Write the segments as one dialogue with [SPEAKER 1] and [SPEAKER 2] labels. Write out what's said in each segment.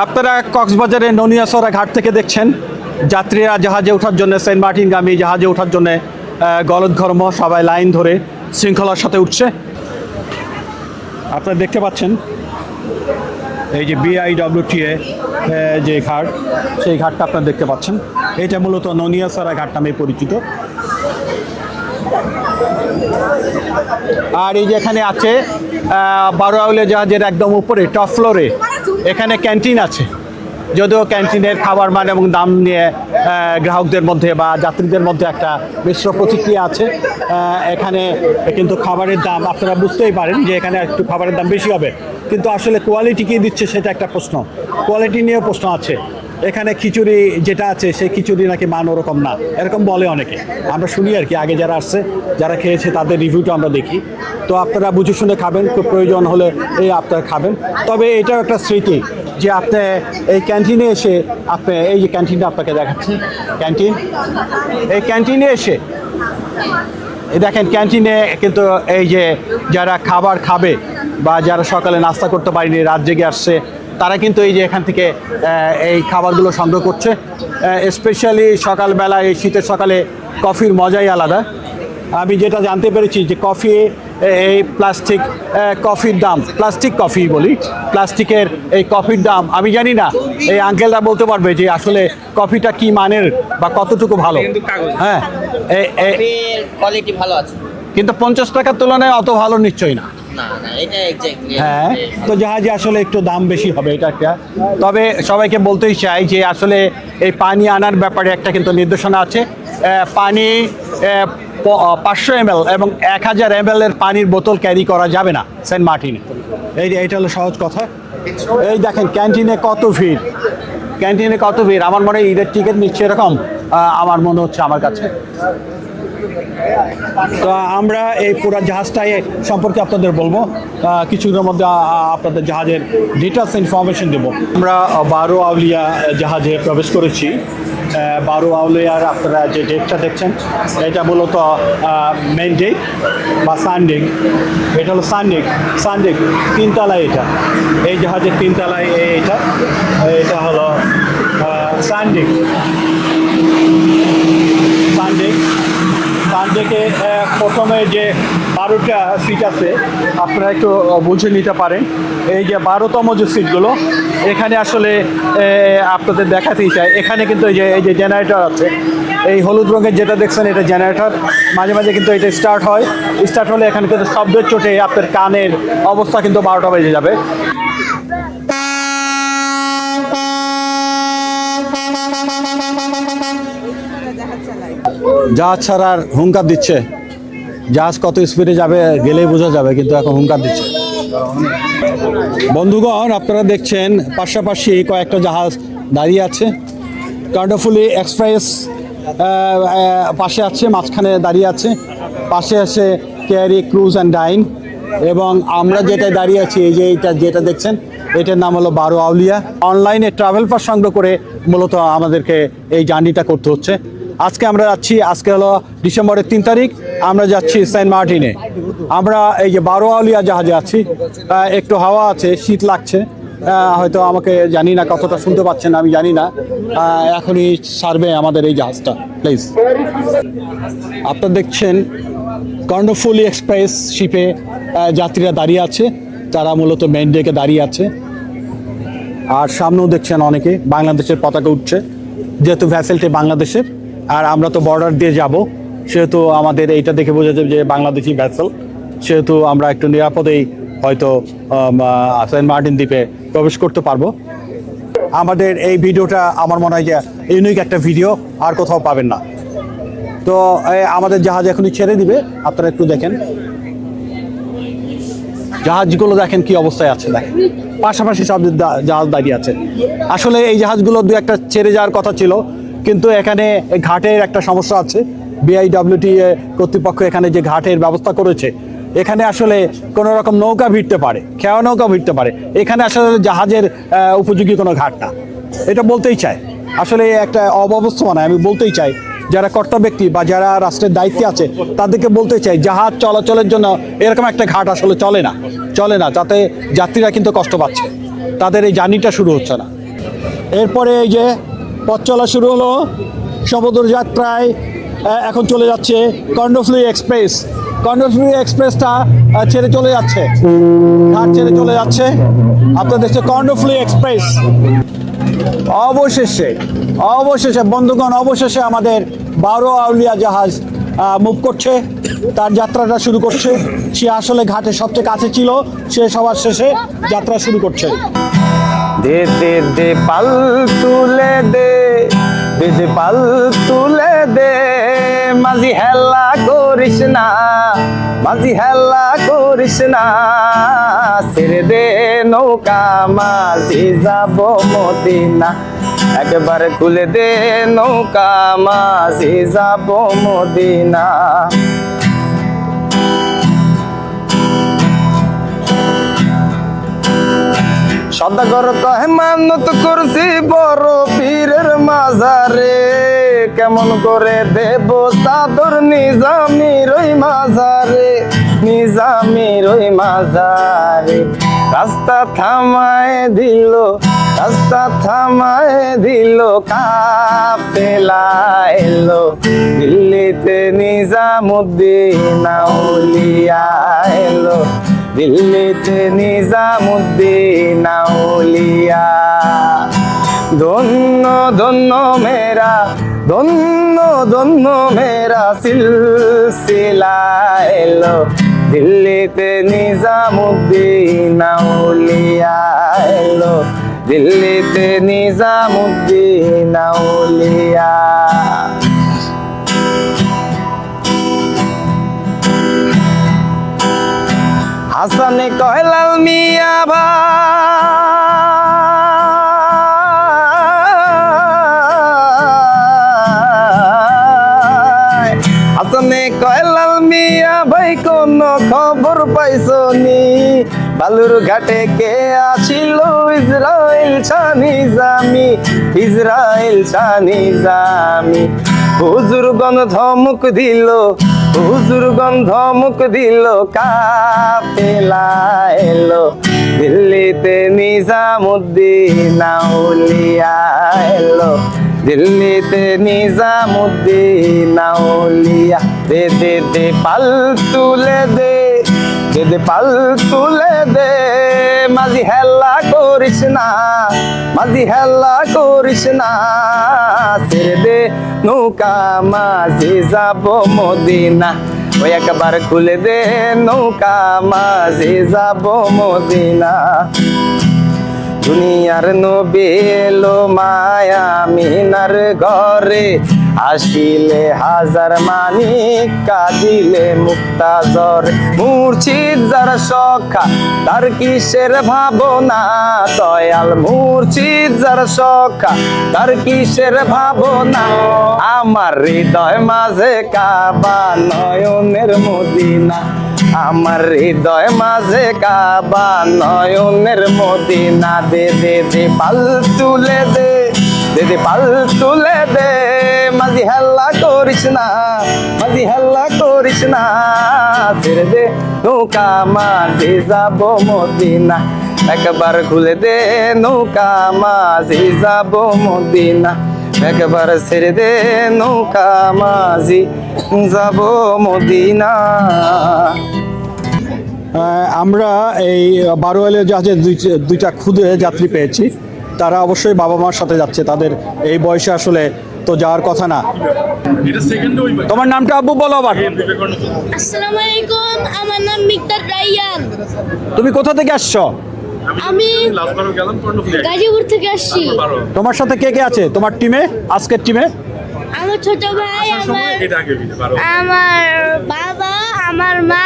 [SPEAKER 1] আপনারা কক্সবাজারের ননিয়াসরা ঘাট থেকে দেখছেন যাত্রীরা জাহাজে ওঠার জন্য সেন্ট মার্টিনগামী জাহাজে ওঠার জন্য গলদঘর্ম সবাই লাইন ধরে শৃঙ্খলার সাথে উঠছে। আপনারা দেখতে পাচ্ছেন এই যে BIWTA যে ঘাট, সেই ঘাটটা আপনারা দেখতে পাচ্ছেন। এটা মূলত ননিয়াসরা ঘাট নামে পরিচিত। আর এই যে এখানে আছে বারোয়াউলিয়া জাহাজের একদম উপরে টপ ফ্লোরে এখানে ক্যান্টিন আছে। যদিও ক্যান্টিনের খাবার মান এবং দাম নিয়ে গ্রাহকদের মধ্যে বা যাত্রীদের মধ্যে একটা মিশ্র প্রতিক্রিয়া আছে। এখানে কিন্তু খাবারের দাম আপনারা বুঝতেই পারেন যে এখানে একটু খাবারের দাম বেশি হবে, কিন্তু আসলে কোয়ালিটি কী দিচ্ছে সেটা একটা প্রশ্ন। কোয়ালিটি নিয়েও প্রশ্ন আছে। এখানে খিচুড়ি যেটা আছে সেই খিচুড়ি নাকি মান ওরকম না, এরকম বলে অনেকে। আমরা শুনি আর কি, আগে যারা আসছে যারা খেয়েছে তাদের রিভিউটা আমরা দেখি। তো আপনারা বুঝে শুনে খাবেন, খুব প্রয়োজন হলে এই আপনারা খাবেন। তবে এটাও একটা স্মৃতি যে আপনি এই ক্যান্টিনে এসে আপনি এই যে ক্যান্টিনটা আপনাকে দেখাচ্ছি, ক্যান্টিন, এই ক্যান্টিনে এসে দেখেন ক্যান্টিনে কিন্তু এই যে যারা খাবার খাবে বা যারা সকালে নাস্তা করতে পারেনি রাত জেগে আসছে তারা কিন্তু এই যে এখান থেকে এই খাবারগুলো সংগ্রহ করছে। স্পেশালি সকালবেলা এই শীতের সকালে কফির মজাই আলাদা। আমি যেটা জানতে পেরেছি যে কফি এই প্লাস্টিক কফির দাম, প্লাস্টিক কফি বলি, প্লাস্টিকের এই কফির দাম আমি জানি না, এই আঙ্কেলরা বলতে পারবে যে আসলে কফিটা কি মানের বা কতটুকু ভালো। হ্যাঁ,
[SPEAKER 2] কোয়ালিটি ভালো আছে,
[SPEAKER 1] কিন্তু 50 টাকার তুলনায় অত ভালো নিশ্চয়ই না। হ্যাঁ, তো জাহাজে আসলে একটু দাম বেশি হবে এটা একটা। তবে সবাইকে বলতেই চাই যে আসলে এই পানি আনার ব্যাপারে একটা কিন্তু নির্দেশনা আছে। পানি 500 ml এবং 1000 ml এর পানির বোতল ক্যারি করা যাবে না সেন্ট মার্টিনে। এইটা হলো সহজ কথা। এই দেখেন ক্যান্টিনে কত ভিড়, ক্যান্টিনে কত ভিড়। আমার মনে হয় ঈদের টিকিট নিচ্ছে এরকম আমার মনে হচ্ছে আমার কাছে। তো আমরা এই পুরো জাহাজটাই সম্পর্কে আপনাদের বলবো, কিছুদিনের মধ্যে আপনাদের জাহাজের ডিটেলস ইনফরমেশন দেবো। আমরা বারোয়াউলিয়া জাহাজে প্রবেশ করেছি। বারোয়াউলিয়ার আপনারা যে ডেকটা দেখছেন এটা মূলত মেন ডেক বা সানডেক। এটা হলো সানডেক তিনতলায়। এটা এই জাহাজের তিনতলায় এটা হলো সানডেক। সানডেকে প্রথমে যে 12টা সিট আছে আপনারা একটু বুঝে নিতে পারেন। এই যে 12তম যে সিটগুলো এখানে আসলে আপনাদের দেখাতেই চাই, এখানে কিন্তু এই যে জেনারেটর আছে। এই হলুদ রঙের যেটা দেখছেন এটা জেনারেটর। মাঝে মাঝে কিন্তু এটা স্টার্ট হলে এখানে কিন্তু শব্দের চোটে আপনার কানের অবস্থা কিন্তু 12টা বেজে যাবে। জাহাজ ছাড়ার হুঙ্কার দিচ্ছে। জাহাজ কত স্পিডে যাবে গেলেই বোঝা যাবে, কিন্তু এখন হুঙ্কার দিচ্ছে। বন্ধুগণ, আপনারা দেখছেন পাশাপাশি কয়েকটা জাহাজ দাঁড়িয়ে আছে। কর্ণফুলী এক্সপ্রেস পাশে আছে, মাঝখানে দাঁড়িয়ে আছে। পাশে আছে কেয়ারি ক্রুজ অ্যান্ড ডাইন। এবং আমরা যেটায় দাঁড়িয়ে আছি এই যে যেটা দেখছেন এটার নাম হলো বারোয়াউলিয়া। অনলাইনে ট্রাভেল পাস সংগ্রহ করে মূলত আমাদেরকে এই জার্নিটা করতে হচ্ছে। আজকে আমরা যাচ্ছি, আজকে হলো ডিসেম্বরের 3 তারিখ, আমরা যাচ্ছি সেন্ট মার্টিনে। আমরা এই যে বারোয়াউলিয়া জাহাজে আছি। একটু হাওয়া আছে, শীত লাগছে, হয়তো আমাকে জানি না কতটা শুনতে পাচ্ছেন, আমি জানি না। এখনই ছাড়বে আমাদের এই জাহাজটা, প্লিজ। আপনারা দেখছেন কর্ণফুলী এক্সপ্রেস শিপে যাত্রীরা দাঁড়িয়ে আছে, তারা মূলত মেন ডেকে দাঁড়িয়ে আছে। আর সামনেও দেখছেন অনেকে বাংলাদেশের পতাকা উঠছে, যেহেতু ভ্যাসেলটি বাংলাদেশের। আর আমরা তো বর্ডার দিয়ে যাব, সেহেতু আমাদের এইটা দেখে বোঝা যাবে যে বাংলাদেশি ভ্যাসেল, সেহেতু আমরা একটু নিরাপদেই হয়তো সেন্ট মার্টিন দ্বীপে প্রবেশ করতে পারবো। আমাদের এই ভিডিওটা আমার মনে হয় যে ইউনিক একটা ভিডিও, আর কোথাও পাবেন না। তো আমাদের জাহাজ এখনই ছেড়ে দিবে, আপনারা একটু দেখেন জাহাজগুলো, দেখেন কি অবস্থায় আছে। দেখেন পাশাপাশি সব জাহাজ দাঁড়িয়ে আছে। আসলে এই জাহাজগুলো দু একটা ছেড়ে যাওয়ার কথা ছিল, কিন্তু এখানে ঘাটের একটা সমস্যা আছে। BIWTA কর্তৃপক্ষ এখানে যে ঘাটের ব্যবস্থা করেছে, এখানে আসলে কোনো রকম নৌকা ভিড়তে পারে, খেয়া নৌকা ভিড়তে পারে, এখানে আসলে জাহাজের উপযোগী কোনো ঘাট না। এটা বলতেই চাই, আসলে একটা অব্যবস্থাপনা আমি বলতেই চাই। যারা কর্তা ব্যক্তি বা যারা রাষ্ট্রের দায়িত্বে আছে তাদেরকে বলতে চাই, জাহাজ চলাচলের জন্য এরকম একটা ঘাট আসলে চলে না, তাতে যাত্রীরা কিন্তু কষ্ট পাচ্ছে, তাদের এই জার্নিটা শুরু হচ্ছে না। এরপরে এই যে পথ চলা শুরু হলো সমুদ্র যাত্রায়। এখন চলে যাচ্ছে কর্ণফুলী এক্সপ্রেস। কর্ণফুলী এক্সপ্রেসটা ছেড়ে চলে যাচ্ছে, ঘাট ছেড়ে চলে যাচ্ছে। আপনার দেখছে কর্ণফুলী এক্সপ্রেস। অবশেষে বন্ধুগণ, অবশেষে আমাদের 12 আউলিয়া জাহাজ মুভ করছে, তার যাত্রাটা শুরু করছে। সে আসলে ঘাটের সবচেয়ে কাছে ছিল, সে সবার শেষে যাত্রা শুরু করছে। দে দে দে পাল তুলে দে, দে দে পাল তুলে দে, মাঝি হেলা করিস না, মাঝি হেলা করিস না, ছেড়ে দে নৌকা মাঝি যাব মদিনা, একবারে খুলে দে নৌকা মাঝি যাব মদিনা। সদাগর কহে মানত করছি বড় পীরের মাজারে, কেমন করে দেব চাদর নিজামির ওই মাজারে, নিজামির ওই মাজারে। রাস্তা থামায় দিল, রাস্তা থামায় দিল, কাফেলা এলো দিল্লিতে নিজামুদ্দিন আউলিয়া এলো, দিল্লিতে নিজামুদ্দিন আউলিয়া। ধন্য ধন্য মেরা, ধন্য ধন্য মেরা সিলসিলা এলো, দিল্লিতে নিজামুদ্দিন আউলিয়া এলো, দিল্লিতে নিজামুদ্দিন আউলিয়া। হাসানে কয় লাল মিয়া ভাই, হাসানে কয় লাল মিয়া ভাই কোন খবর পাইছো নি, বালুর ঘাটে কে আসিল ইসরাইল ছানি জামি, ইসরাইল ছানি জামি। হুজুরগণ ধমক দিল, হুজুরগণ ধমক দিল, কাফেলা এলো দিল্লিতে নিজামুদ্দিন আউলিয়া এলো, দিল্লিতে নিজামুদ্দিন আউলিয়া। দে দে দে পাল তুলে দে, দে দে পাল তুলে দে, মাঝি হেলা করিস না, মাঝি হেলা করিস না, ছেড়ে দে নৌকা মাঝি যাব মদিনা, ওই একবার খুলে দে নৌকা মাঝি যাব মদিনা। দুনিয়ার নবী এলো মায়া মিনার ঘরে, আসিলে হাজার মানিক কাঁদিলে মুক্তাজর, মূর্ছিত যার সখা তার কিসের ভাবনা, দয়াল মূর্ছিত যার সখা তার কিসের ভাবনা, আমার হৃদয় মাঝে কাবা নয়নের মদিনা, আমার হৃদয় মাঝে কাবা নয়নের মদিনা। দে দে দে পাল তুলে দে, দে দে পাল তুলে দে, মাঝি হেলা করিস না, মাঝি হেলা করিস না, ছেড়ে দে নৌকা মাঝি যাব মদিনা, একবার খুলে দে নৌকা মাঝি যাব মদিনা, একবার ছেড়ে দে নৌকা মাঝি যাব মদিনা। আমরা এই 12 আউলিয়া জাহাজে দুইটা ক্ষুদে যাত্রী পেয়েছি, তারা অবশ্যই বাবা মার সাথে যাচ্ছে, তাদের এই বয়সে আসলে তো যাওয়ার কথা না। তোমার নামটা আব্বু বলো আবার।
[SPEAKER 3] আসসালামু আলাইকুম, আমার নাম মিকদার রাইয়ান।
[SPEAKER 1] তুমি কোথা থেকে আসছো?
[SPEAKER 3] আমি গাজীপুর থেকে আসছি।
[SPEAKER 1] তোমার সাথে কে কে আছে তোমার টিমে, আজকের টিমে?
[SPEAKER 3] আমার ছোট ভাই, আমার বাবা, আমার মা,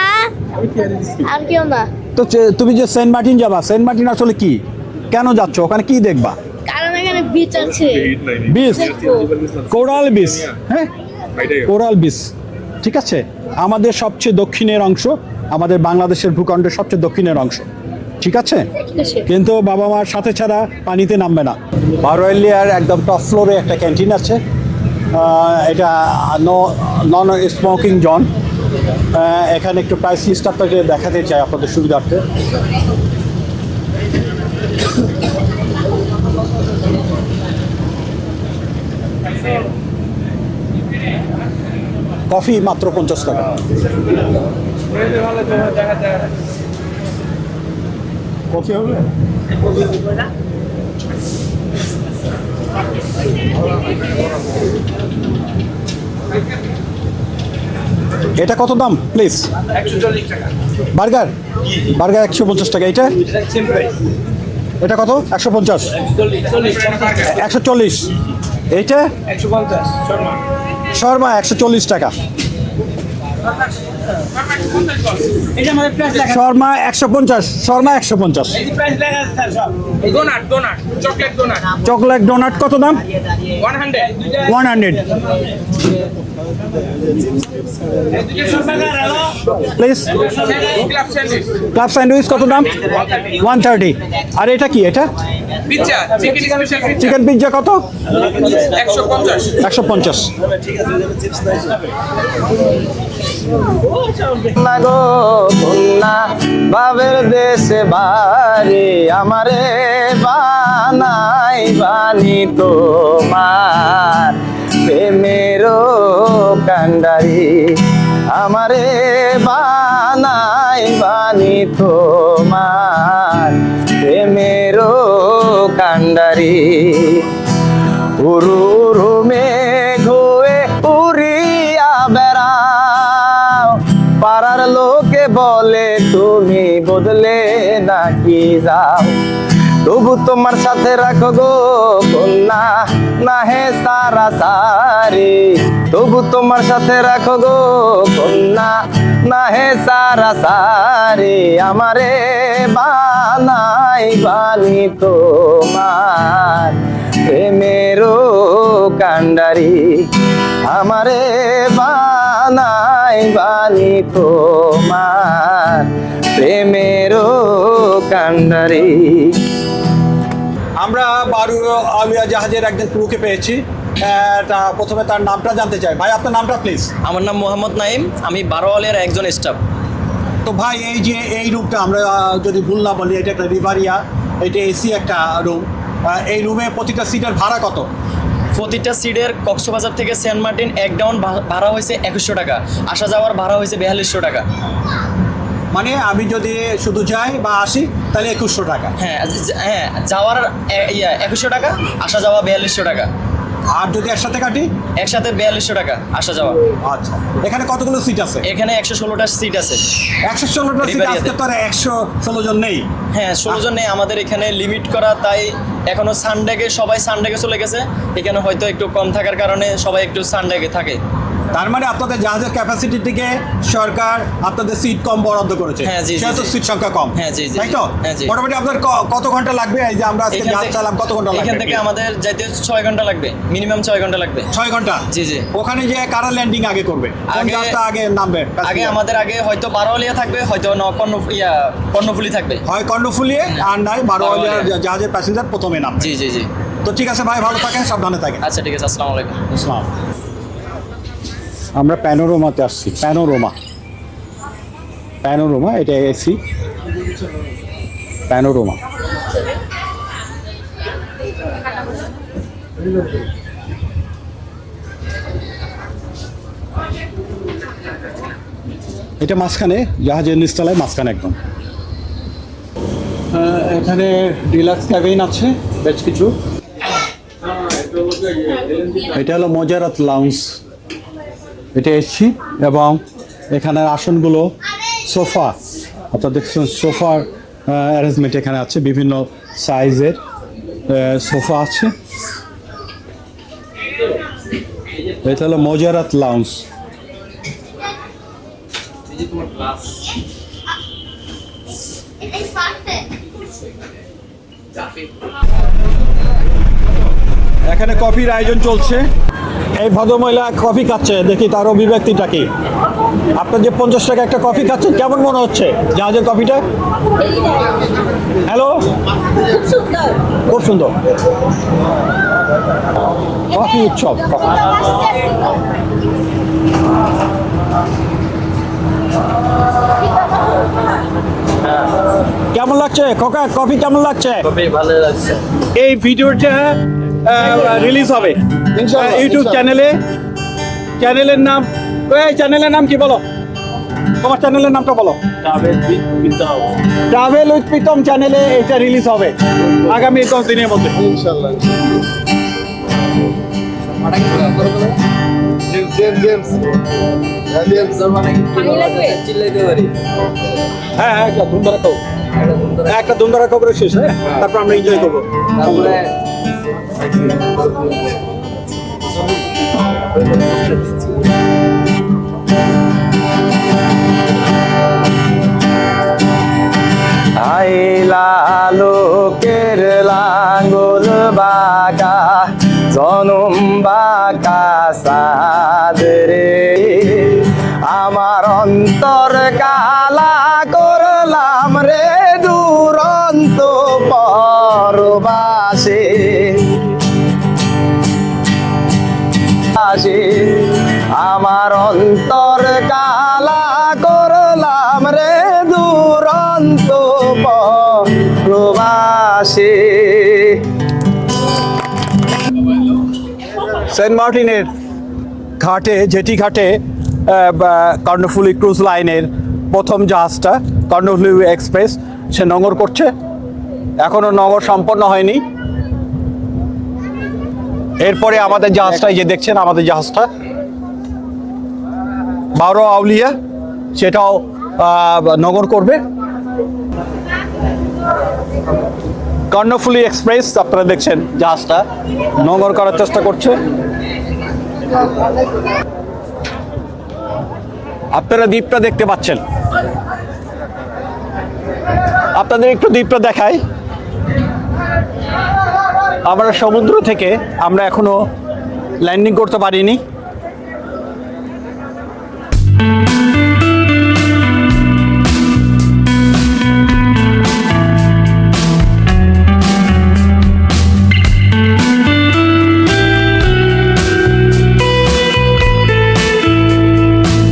[SPEAKER 3] আর কেউ না।
[SPEAKER 1] তো তুমি যে সেন্ট মার্টিন যাবা, সেন্ট মার্টিন আসলে কি, কেন যাচ্ছ, ওখানে কি দেখবা?
[SPEAKER 3] কারণ এখানে বিচ আছে,
[SPEAKER 1] বিচ, কোরাল বিচ। হ্যাঁ, কোরাল বিচ, ঠিক আছে। আমাদের সবচেয়ে দক্ষিণের অংশ, আমাদের বাংলাদেশের ভূখণ্ডের সবচেয়ে দক্ষিণের অংশ, ঠিক আছে।
[SPEAKER 3] ঠিক আছে।
[SPEAKER 1] কিন্তু বাবা মার সাথে ছাড়া পানিতে নামবে না। 12 আউলিয়ার একদম টপ ফ্লোরে একটা ক্যান্টিন আছে, এটা নন স্মোকিং জোন। এখানে একটু প্রাইস লিস্ট আপনাকে দেখাতে চাই আপনাদের সুবিধার্থে। কফি মাত্র 50 টাকা। কফি হবে? এটা কত দাম প্লিজ?
[SPEAKER 4] 140 টাকা।
[SPEAKER 1] বার্গার 150 টাকা। এটা এটা কত? 150, 140। এইটা
[SPEAKER 4] 150 শর্মা।
[SPEAKER 1] শর্মা 140 টাকা।
[SPEAKER 4] এটা আমাদের প্রাইস লেখা।
[SPEAKER 1] শর্মা 150, শর্মা 150।
[SPEAKER 4] এই প্রাইস লেখা আছে স্যার সব। Donut chocolate donut
[SPEAKER 1] chocolate donut কত দাম?
[SPEAKER 4] 100
[SPEAKER 1] 100 please.
[SPEAKER 4] Club sandwich
[SPEAKER 1] club sandwich কত দাম? 130। আর এটা কি? এটা
[SPEAKER 4] pizza chicken special pizza
[SPEAKER 1] chicken pizza কত?
[SPEAKER 4] 150
[SPEAKER 1] 150।
[SPEAKER 2] লাগো কন্যা বাবের দেশে বাড়ি আমারে বানাই বানি তোমার প্রেমেরও কান্ডারি আমারে বানাই বানি তোমার প্রেমেরও কান্ডারি উরু উরু মেঘ হয়ে উড়িয়া বেড়াও পাড়ার লোকে বলে তুমি বদলে নাকি যাও তবু তোমার সাথে রাখো গো কন্যা না হে সারা সারি তবু তোমার সাথে রাখো গো কন্যা না হে সারা সারি আমারে বানাই বানি তোমার প্রেমেরও কান্ডারি আমারে বানাই বানি তোমার প্রেমেরও কান্ডারি।
[SPEAKER 1] আমরা বারু আউলিয়া জাহাজের একজন ক্রুকে পেয়েছি। প্রথমে তার নামটা জানতে চাই। ভাই আপনার নামটা প্লিজ।
[SPEAKER 2] আমার নাম মোহাম্মদ নাইম, আমি বারোয়ালের একজন স্টাফ।
[SPEAKER 1] তো ভাই এই যে এই রুমটা আমরা যদি ভুল না বলি, এটা একটা রিভারিয়া, এটা এসি একটা রুম। এই রুমে প্রতিটা সিটের ভাড়া কত?
[SPEAKER 2] প্রতিটা সিটের কক্সবাজার থেকে সেন্ট মার্টিন এক ডাউন ভাড়া হয়েছে 2100 টাকা, আসা যাওয়ার ভাড়া হয়েছে 4200 টাকা।
[SPEAKER 1] মানে আমি যদি শুধু যাই বা আসি তাহলে 2100 টাকা।
[SPEAKER 2] হ্যাঁ হ্যাঁ, যাওয়ার 2100 টাকা, আসা যাওয়া 4200 টাকা।
[SPEAKER 1] আর যদি একসাথে কাটি?
[SPEAKER 2] একসাথে 4200 টাকা আসা যাওয়া।
[SPEAKER 1] আচ্ছা, এখানে কতগুলো সিট আছে?
[SPEAKER 2] এখানে 116টা সিট আছে।
[SPEAKER 1] 116টা সিট। আজকে তো আর 116 জন নেই।
[SPEAKER 2] হ্যাঁ, 16 জন নেই, আমাদের এখানে লিমিট করা, তাই এখনো সানডেকে সবাই সানডেকে চলে গেছে। এখানে হয়তো একটু কম থাকার কারণে সবাই একটু সানডেকে থাকে।
[SPEAKER 1] তার মানে আপনাদের জাহাজের ক্যাপাসিটি থেকে সরকার আপনাদের সিট কম বরাদ্দ করেছে।
[SPEAKER 2] হ্যাঁ, জি, জি,
[SPEAKER 1] সেহেতু
[SPEAKER 2] জি।
[SPEAKER 1] সিট সংখ্যা কম।
[SPEAKER 2] হ্যাঁ, জি, জি,
[SPEAKER 1] তাই তো?
[SPEAKER 2] হ্যাঁ, জি।
[SPEAKER 1] মোটামুটি আপনার কত ঘন্টা লাগবে? এই যে আমরা আজকে
[SPEAKER 2] এখান
[SPEAKER 1] জাহাজ
[SPEAKER 2] থেকে-
[SPEAKER 1] চালাম, কত ঘন্টা লাগবে?
[SPEAKER 2] এখান থেকে আমাদের যাইতে 6 ঘন্টা লাগবে, মিনিমাম 6 ঘন্টা লাগবে।
[SPEAKER 1] 6 ঘন্টা।
[SPEAKER 2] জি, জি।
[SPEAKER 1] ওখানে যে কারা ল্যান্ডিং আগে করবে? কোন
[SPEAKER 2] আগে-
[SPEAKER 1] জাহাজটা আগে নামবে?
[SPEAKER 2] আগে আমাদের আগে হয়তো বারোয়ালিয়া থাকবে, হয়তো কর্ণফুলি থাকবে।
[SPEAKER 1] হয় কর্ণফুলিয়ে আর নাই বারোয়ালিয়া
[SPEAKER 2] বারোয়ালিয়া।
[SPEAKER 1] জাহাজের প্যাসেঞ্জার প্রথমে নাম।
[SPEAKER 2] জি জি জি।
[SPEAKER 1] তো ঠিক আছে ভাই, ভালো থাকেন, সাবধানে থাকেন।
[SPEAKER 2] আচ্ছা ঠিক আছে, আসসালামু আলাইকুম।
[SPEAKER 1] ইসলাম। আমরা প্যানোরোমাতে আসছি। প্যানোরোমা এটা এসি প্যানোরোমা। এটা মাঝখানে, জাহাজের নিচতলায় মাঝখানে একদম। এখানে ডিলাক্স ক্যাবিন আছে বেশ কিছু। এটা হলো মজারাত লাউঞ্জ, এটা এসছি। এবং এখানে আসনগুলো সোফা, আপনারা দেখছেন সোফার অ্যারেঞ্জমেন্ট এখানে আছে, বিভিন্ন সাইজের সোফা আছে। এটা হলো মজারাত লাউঞ্জ। এখানে কফির আয়োজন চলছে। এই ভদ্রমহিলা কফি খাচ্ছে, দেখি তার অভিব্যক্তিটা কি। আপনার যে 50 টাকা একটা কফি খাচ্ছেন, কেমন মনে হচ্ছে জাহাজের কফিটা? হ্যালো, খুব সুন্দর। কফি উৎসব। কেমন লাগছে খোকা, কফি কেমন লাগছে?
[SPEAKER 2] খুবই ভালো লাগছে।
[SPEAKER 1] এই ভিডিওটা রিলিজ হবে
[SPEAKER 5] ইনশাআল্লাহ,
[SPEAKER 1] ইউটিউব
[SPEAKER 5] ইনশাআল্লাহ।
[SPEAKER 1] চ্যানেলের নাম এই চ্যানেলের নাম কি বলো, তোমার চ্যানেলের নামটা বলো। ট্রাভেল উইথ প্রীতম চ্যানেলে এটা রিলিজ হবে আগামী 10 দিনের মধ্যে।
[SPEAKER 5] ইনশাআল্লাহ। জেমস
[SPEAKER 1] হ্যাঁ হ্যাঁ একটা ধুমধারা খাও, একটা ধুমধারা খাও করে শেষ, হ্যাঁ তারপর আমরা এনজয় করবো।
[SPEAKER 2] আইলা লোকের লাঙ্গল বাঁকা জনম বাঁকা সাদরে আমার অন্তর কালা করলাম রে দুরন্ত পরবাসে আমার অন্তর কালা করলাম রে দুরন্ত প্রবাসী।
[SPEAKER 1] সেন্ট মার্টিনের ঘাটে জেটি ঘাটে কর্ণফুলী ক্রুজ লাইনের প্রথম জাহাজটা কর্ণফুলী এক্সপ্রেস সে নোঙর করছে, এখনো নোঙর সম্পন্ন হয়নি। এরপরে আমাদের জাহাজটা এই যে দেখছেন, আমাদের জাহাজটা বারো আউলিয়া সেটাও নোঙর করবে। কর্ণফুলী এক্সপ্রেস আপনারা দেখছেন জাহাজটা নোঙর করার চেষ্টা করছে। আপনারা দ্বীপটা দেখতে পাচ্ছেন, আপনাদের একটু দ্বীপটা দেখাই। আমরা সমুদ্র থেকে আমরা এখনো ল্যান্ডিং করতে পারিনি,